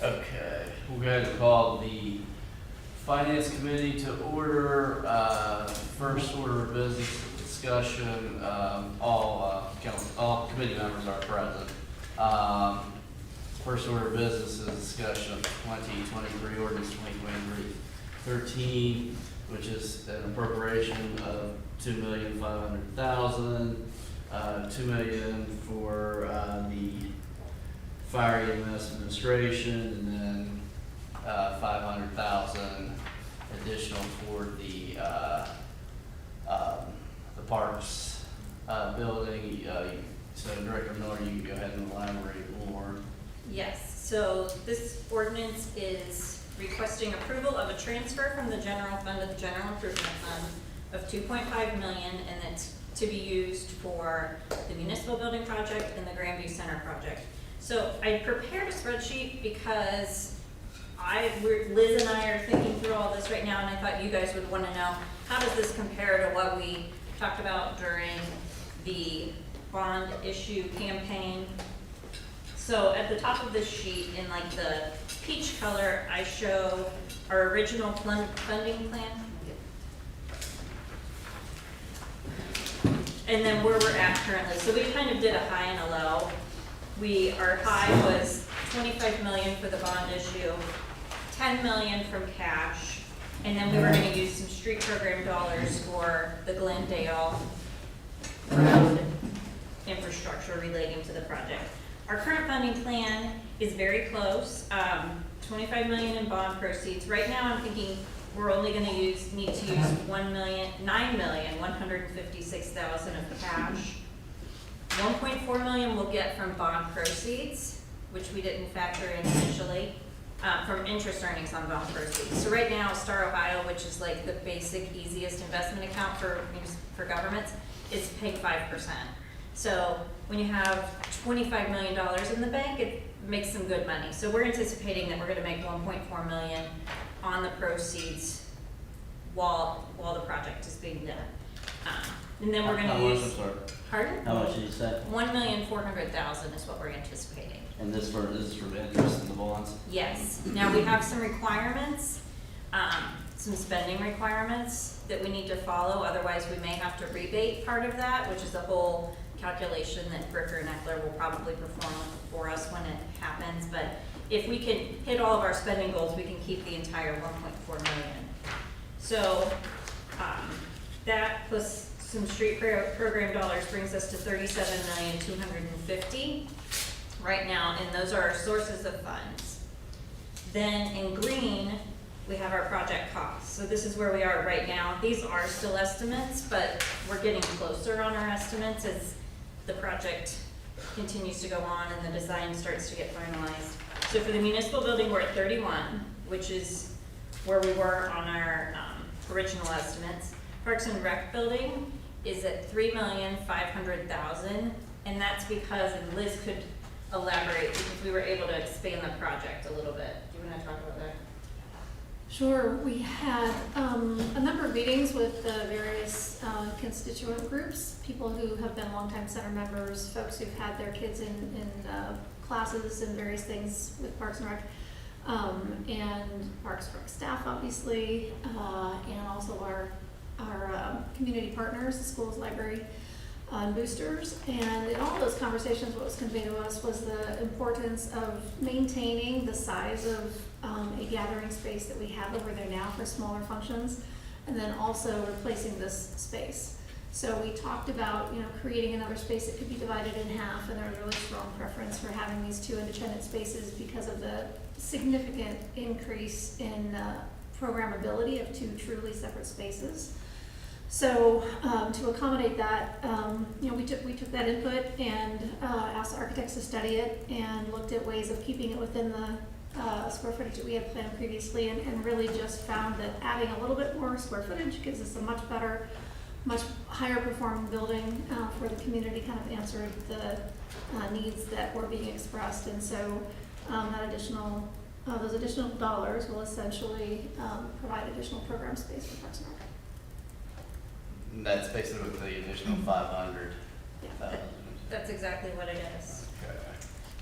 Okay, we'll go ahead and call the Finance Committee to order. First order of business discussion, all committee members are present. First order of business is discussion of 2023 ordinance 2023-13, which is an appropriation of $2,500,000, $2 million for the Fire EMS administration, and then $500,000 additional for the parks building. So Director Miller, you can go ahead and elaborate more. Yes, so this ordinance is requesting approval of a transfer from the general fund to the general improvement fund of $2.5 million, and it's to be used for the municipal building project and the Grandview Center project. So I prepared a spreadsheet because Liz and I are thinking through all this right now, and I thought you guys would want to know, how does this compare to what we talked about during the bond issue campaign? So at the top of this sheet, in like the peach color, I show our original funding plan. And then where we're at currently. So we kind of did a high and a low. Our high was $25 million for the bond issue, $10 million from cash, and then we were going to use some street program dollars for the Glendale Road infrastructure relating to the project. Our current funding plan is very close. $25 million in bond proceeds. Right now, I'm thinking we're only going to need to use $9,156,000 of cash. $1.4 million we'll get from bond proceeds, which we didn't factor in initially, from interest earnings on bond proceeds. So right now, Star Ohio, which is like the basic, easiest investment account for governments, is paying 5%. So when you have $25 million in the bank, it makes some good money. So we're anticipating that we're going to make $1.4 million on the proceeds while the project is being done. And then we're going to use. Pardon? How much did you say? $1,400,000 is what we're anticipating. And this is for interest in the bonds? Yes. Now we have some requirements, some spending requirements that we need to follow. Otherwise, we may have to rebate part of that, which is a whole calculation that Bricker and Eckler will probably perform for us when it happens. But if we can hit all of our spending goals, we can keep the entire $1.4 million. So that plus some street program dollars brings us to $37,250,000 right now, and those are our sources of funds. Then in green, we have our project costs. So this is where we are right now. These are still estimates, but we're getting closer on our estimates as the project continues to go on and the design starts to get finalized. So for the municipal building, we're at 31, which is where we were on our original estimates. Parks and Rec building is at $3,500,000, and that's because, and Liz could elaborate, because we were able to expand the project a little bit. Do you want to talk about that? Sure. We had a number of meetings with the various constituent groups, people who have been longtime center members, folks who've had their kids in classes and various things with Parks and Rec, and Parks and Rec staff, obviously, and also our community partners, the schools, library, and boosters. And in all those conversations, what was conveyed to us was the importance of maintaining the size of a gathering space that we have over there now for smaller functions, and then also replacing this space. So we talked about, creating another space that could be divided in half, and there was a really strong preference for having these two independent spaces because of the significant increase in programmability of two truly separate spaces. So to accommodate that, we took that input and asked the architects to study it and looked at ways of keeping it within the square footage that we had planned previously, and really just found that adding a little bit more square footage gives us a much better, much higher performing building for the community, kind of answered the needs that were being expressed. And so those additional dollars will essentially provide additional program space for Parks and Rec. That's basically with the additional 500. Yeah, that's exactly what it is. Okay.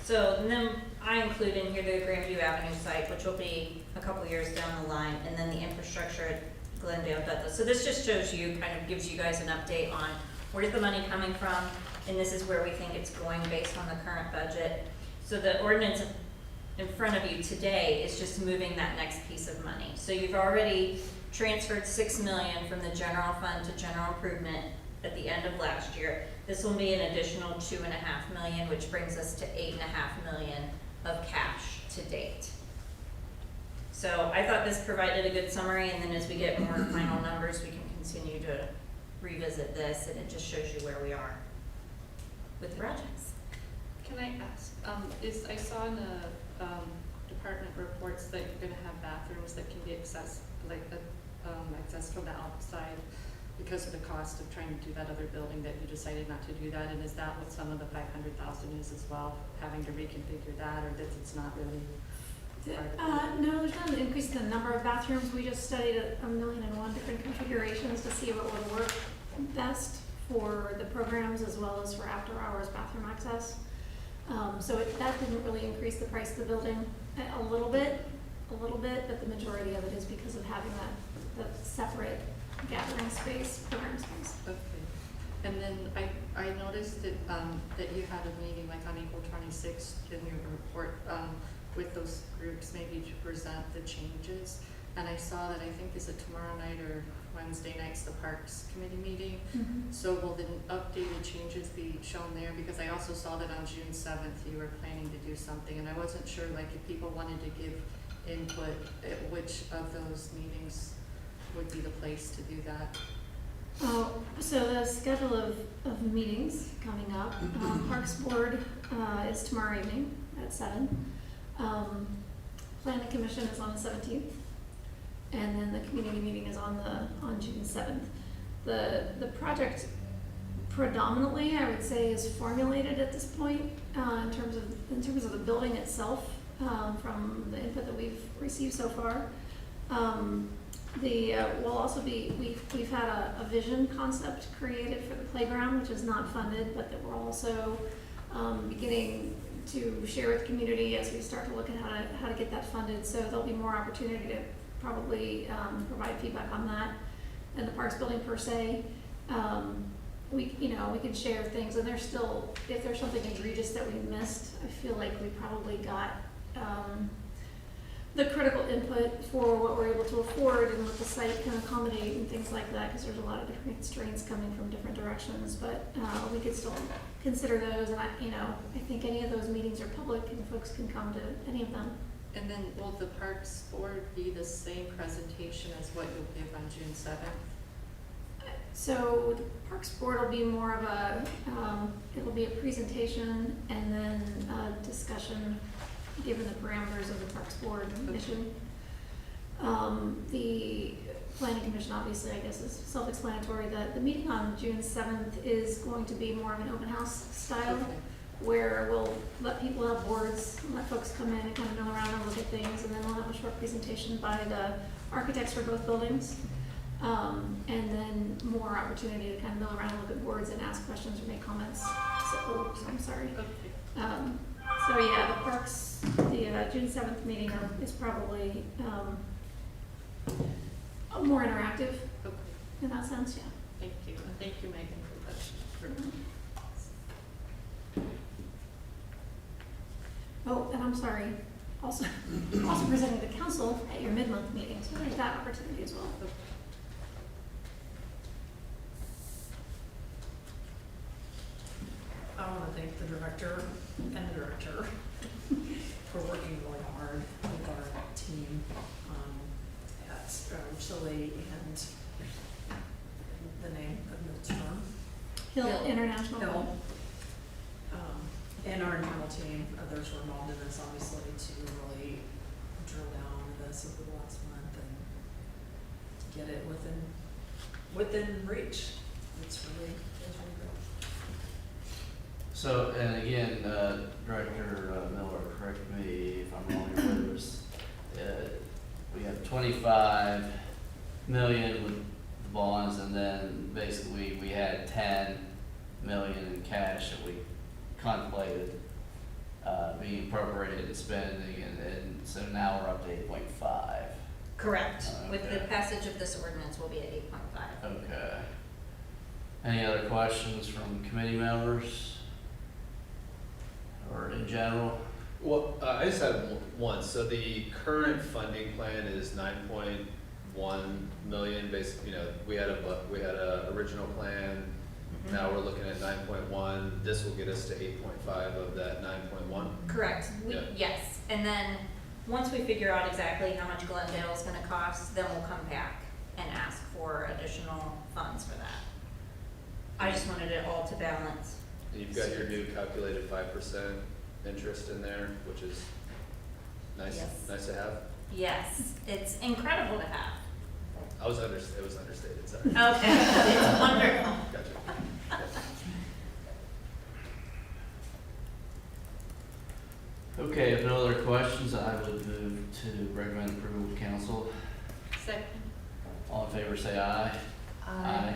So, and then I include in here the Grandview Avenue site, which will be a couple years down the line, and then the infrastructure at Glendale Bethel. So this just shows you, kind of gives you guys an update on where's the money coming from, and this is where we think it's going based on the current budget. So the ordinance in front of you today is just moving that next piece of money. So you've already transferred $6 million from the general fund to general improvement at the end of last year. This will be an additional $2.5 million, which brings us to $8.5 million of cash to date. So I thought this provided a good summary, and then as we get more final numbers, we can continue to revisit this, and it just shows you where we are with the projects. Can I ask, I saw in the, department reports that you're gonna have bathrooms that can be accessed from the outside because of the cost of trying to do that other building that you decided not to do that, and is that what some of the 500,000 is as well, having to reconfigure that, or that it's not really? No, there's not an increase in the number of bathrooms. We just studied 1,001 different configurations to see what would work best for the programs as well as for after-hours bathroom access. So that didn't really increase the price of the building a little bit, but the majority of it is because of having that separate gathering space, program space. Okay. And then I noticed that, that you had a meeting like on April 26th in your report, with those groups maybe to present the changes. And I saw that, I think, is it tomorrow night or Wednesday night's the Parks Committee meeting? Mm-hmm. So will the updated changes be shown there? Because I also saw that on June 7th you were planning to do something, and I wasn't sure like if people wanted to give input, at which of those meetings would be the place to do that. Oh, so the schedule of meetings coming up, Parks Board is tomorrow evening at 7. Planning Commission is on the 17th. And then the community meeting is on June 7th. The project predominantly, I would say, is formulated at this point in terms of the building itself, from the input that we've received so far. We'll also we've had a vision concept created for the playground, which is not funded, but that we're also beginning to share with the community as we start to look at how to get that funded. So there'll be more opportunity to probably provide feedback on that. And the parks building per se, we can share things, and there's still, if there's something egregious that we missed, I feel like we probably got the critical input for what we're able to afford and what the site can accommodate and things like that, because there's a lot of different constraints coming from different directions, but we could still consider those, and I think any of those meetings are public and folks can come to any of them. And then will the Parks Board be the same presentation as what you'll give on June 7th? So the Parks Board will be more of it'll be a presentation and then a discussion given the parameters of the Parks Board mission. The Planning Commission, obviously, I guess, is self-explanatory. The meeting on June 7th is going to be more of an open house style. Okay. Where we'll let people have boards, and let folks come in and kind of mill around and look at things, and then we'll have a short presentation by the architects for both buildings. And then more opportunity to kind of mill around and look at boards and ask questions or make comments. I'm sorry. Okay. So yeah, the parks, the June 7th meeting is probably more interactive Okay. in that sense, yeah. Thank you. And thank you, Megan, for that. Oh, and I'm sorry, also presenting to council at your mid-month meeting, so there's that opportunity as well. I want to thank the director for working really hard with our team at Chile and the name of the term. Hill International. Hill. And our internal team, others were involved in this, obviously, to really drill down on this over the last month and get it within reach. It's really great. So, and again, Director Miller, correct me if I'm wrong here, but there's, we have 25 million with the bonds, and then basically we had 10 million in cash that we contemplated being appropriated and spending, and so now we're up to 8.5. Correct. With the Okay. passage of this ordinance, we'll be at 8.5. Okay. Any other questions from committee members? Or in general? Well, I just have one. So the current funding plan is 9.1 million. Basically, we had a original plan. Now we're looking at 9.1. This will get us to 8.5 of that 9.1. Correct. Yeah. Yes, and then, once we figure out exactly how much Glendale is gonna cost, then we'll come back and ask for additional funds for that. I just wanted it all to balance. And you've got your new calculated 5% interest in there, which is nice. Yes. Nice to have. Yes, it's incredible to have. It was understated. Sorry. Okay, it's wonderful. Gotcha. Okay, if no other questions, I would move to recommend approval of council. Second. All in favor, say aye.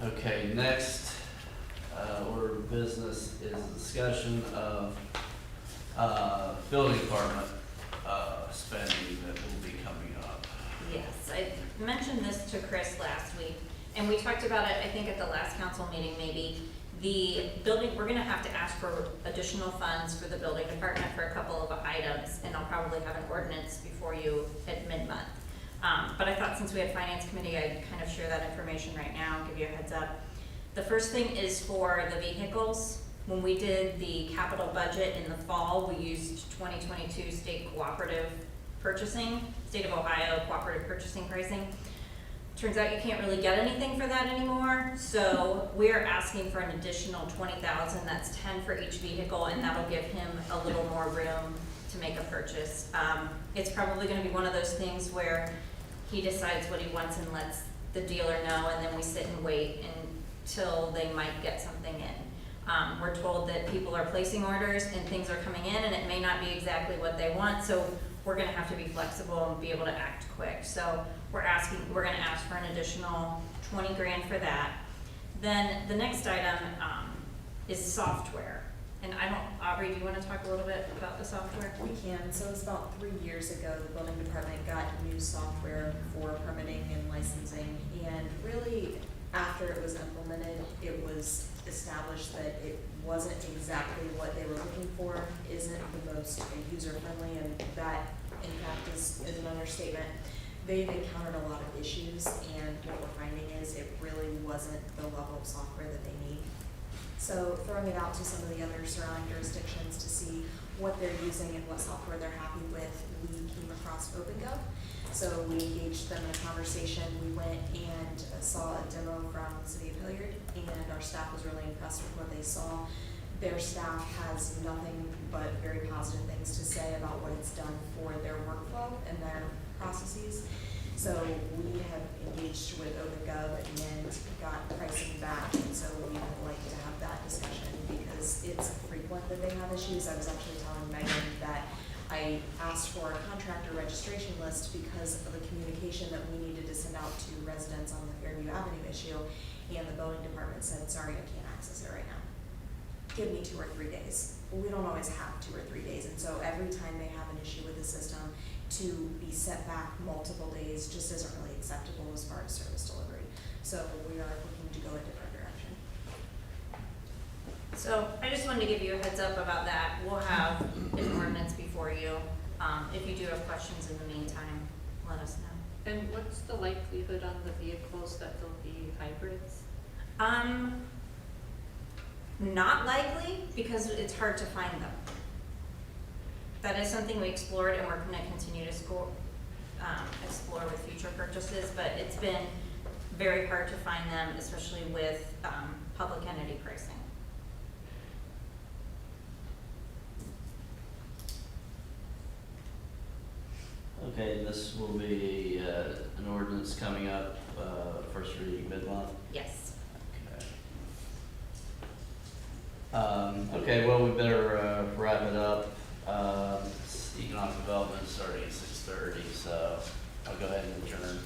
Okay, next, order of business is a discussion of, building department, spending that will be coming up. Yes, I mentioned this to Chris last week, and we talked about it, I think, at the last council meeting maybe. The building, we're gonna have to ask for additional funds for the building department for a couple of items, and I'll probably have an ordinance before you at mid-month. But I thought since we had finance committee, I'd kind of share that information right now, give you a heads up. The first thing is for the vehicles. When we did the capital budget in the fall, we used 2022 state cooperative purchasing, state of Ohio cooperative purchasing pricing. Turns out you can't really get anything for that anymore, so we're asking for an additional 20,000, that's 10 for each vehicle, and that'll give him a little more room to make a purchase. It's probably gonna be one of those things where he decides what he wants and lets the dealer know, and then we sit and wait until they might get something in. We're told that people are placing orders and things are coming in, and it may not be exactly what they want, so we're gonna have to be flexible and be able to act quick. So we're gonna ask for an additional 20 grand for that. Then the next item, is software. And Aubrey, do you wanna talk a little bit about the software? We can. So it was about 3 years ago, the building department got new software for permitting and licensing. And really, after it was implemented, it was established that it wasn't exactly what they were looking for, isn't the most user-friendly, and that, in fact, is an understatement. They've encountered a lot of issues, and what we're finding is it really wasn't the level of software that they need. So throwing it out to some of the other surrounding jurisdictions to see what they're using and what software they're happy with, we came across OpenGov. So we engaged them in a conversation. We went and saw a demo from the city of Hilliard, and our staff was really impressed with what they saw. Their staff has nothing but very positive things to say about what it's done for their workflow and their processes. So we have engaged with OpenGov and got pricing back, and so we would like to have that discussion because it's frequent that they have issues. I was actually telling Megan that I asked for a contractor registration list because of the communication that we needed to send out to residents on the Fairview Avenue issue, and the building department said, sorry, I can't access it right now. Give me 2 or 3 days. Well, we don't always have 2 or 3 days, and so every time they have an issue with the system, to be set back multiple days just isn't really acceptable as far as service delivery. So we are looking to go a different direction. So I just wanted to give you a heads up about that. We'll have an ordinance before you. If you do have questions in the meantime, let us know. And what's the likelihood on the vehicles that they'll be hybrids? Not likely, because it's hard to find them. That is something we explored, and we're gonna continue to explore with future purchases, but it's been very hard to find them, especially with, public entity pricing. Okay, this will be, an ordinance coming up, first reading mid-month. Yes. Okay. Okay, well, we better, wrap it up. Economic development is starting at 6:30, so I'll go ahead and adjourn.